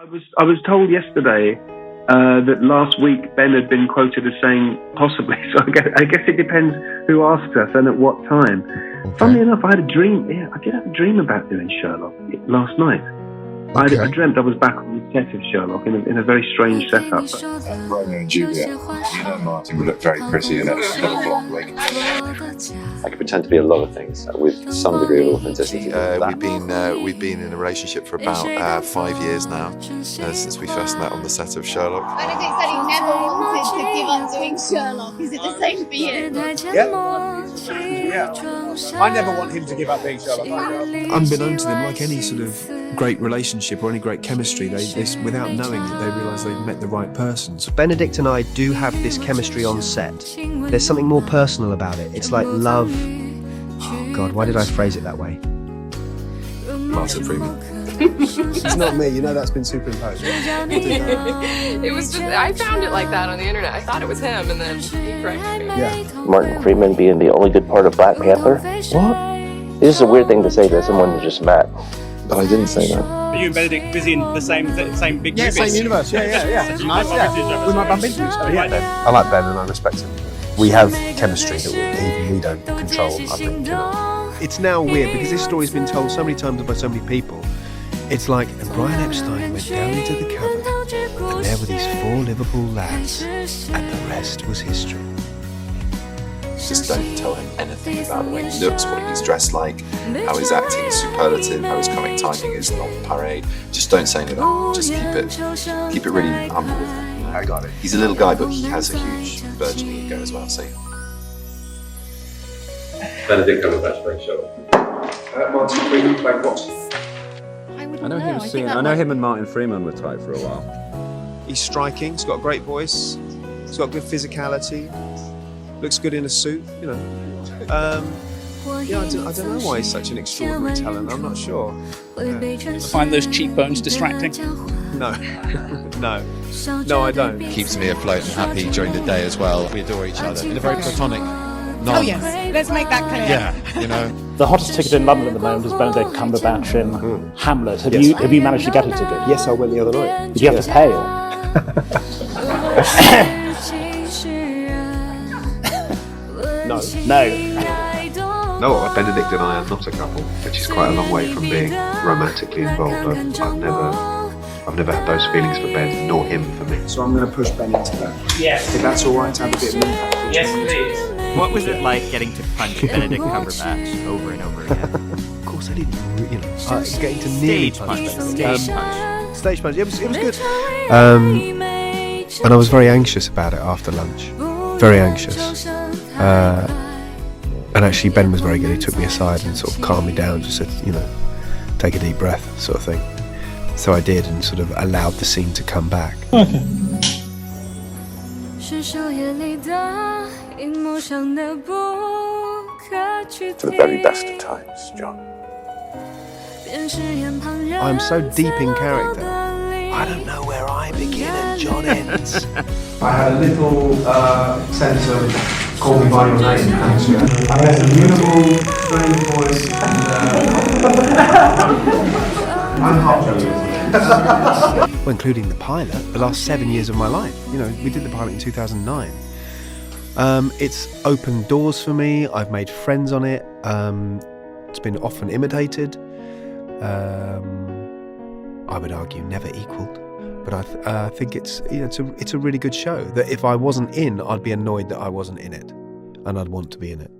I was told yesterday that last week Ben had been quoted as saying possibly. So I guess it depends who asks us and at what time. Okay. Funnily enough, I had a dream. Yeah, I did have a dream about doing Sherlock last night. Okay. I dreamt I was back on the set of Sherlock in a very strange setup. Romeo and Juliet. You know Martin would look very pretty in a little blonde wig. I can pretend to be a lot of things with some degree of authenticity. We've been in a relationship for about 5 years now, since we first met on the set of Sherlock. Benedict said he never wanted to give up doing Sherlock. Is it the same for you? Yeah. I never want him to give up being Sherlock. Unbeknownst to them, like any sort of great relationship or any great chemistry, they without knowing it, they realise they've met the right person. So Benedict and I do have this chemistry on set. There's something more personal about it. It's like love. Oh God, why did I phrase it that way? Martin Freeman. It's not me, you know that's been superimposed. It was just, I found it like that on the internet. I thought it was him, and then he corrected me. Yeah. Martin Freeman being the only good part of Black Panther? What? This is a weird thing to say to someone you just met. But I didn't say that. Are you and Benedict busy in the same big Yeah, movies? same universe, yeah. Nice, yeah. We might bump into each other. I like Ben and I respect him. We have chemistry that even we don't control, I think, you know. It's now weird because this story's been told so many times by so many people. It's like, and Brian Epstein went down into the cupboard and there were these 4 Liverpool lads and the rest was history. Just don't tell him anything about the way he looks, what he's dressed like, how his acting is superlative, how his comic timing is on parade. Just don't say any of that. Just keep it really humble with him. I got it. He's a little guy, but he has a huge burgeoning ego as well. So. Benedict Cumberbatch playing Sherlock. Martin Freeman played what? I know him and Martin Freeman were tight for a while. He's striking, he's got a great voice, he's got good physicality, looks good in a suit, you know. Yeah, I don't know why he's such an extraordinary talent, I'm not sure. Yeah. Find those cheekbones distracting? No, no, I don't. Keeps me afloat and happy during the day as well. We adore each other in a very platonic. Oh yes, let's make that clear. Yeah, you know. The hottest ticket in London at the moment is Benedict Cumberbatch in Hamlet. Have you managed to get a ticket? Yes, I went the other night. Did you have to pay? Or? No. No, Benedict and I are not a couple, which is quite a long way from being romantically involved. I've never had those feelings for Ben, nor him for me. So I'm going to push Ben into that. Yes. If that's all right to have a bit of impact. Yes, please. What was it like getting to punch Benedict Cumberbatch over and over again? Of course I didn't, you know, getting to nearly punch Benedict. Stage punch, it was good. And I was very anxious about it after lunch. Very anxious. And actually Ben was very good. He took me aside and sort of calmed me down, just said, you know, take a deep breath, sort of thing. So I did and sort of allowed the scene to come back. Okay. For the very best of times, John. I'm so deep in character. I don't know where I begin and John ends. I had a little sense of call me by your name. I had a beautiful, strange voice and I'm heartbroken. Well, including the pilot, the last 7 years of my life. You know, we did the pilot in 2009. It's opened doors for me. I've made friends on it. It's been often imitated. I would argue never equalled. But I think it's a really good show. That if I wasn't in, I'd be annoyed that I wasn't in it, and I'd want to be in it.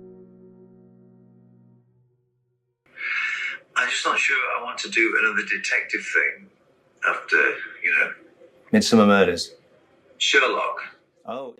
I'm just not sure I want to do another detective thing after, Midsummer Murders. Sherlock. Oh.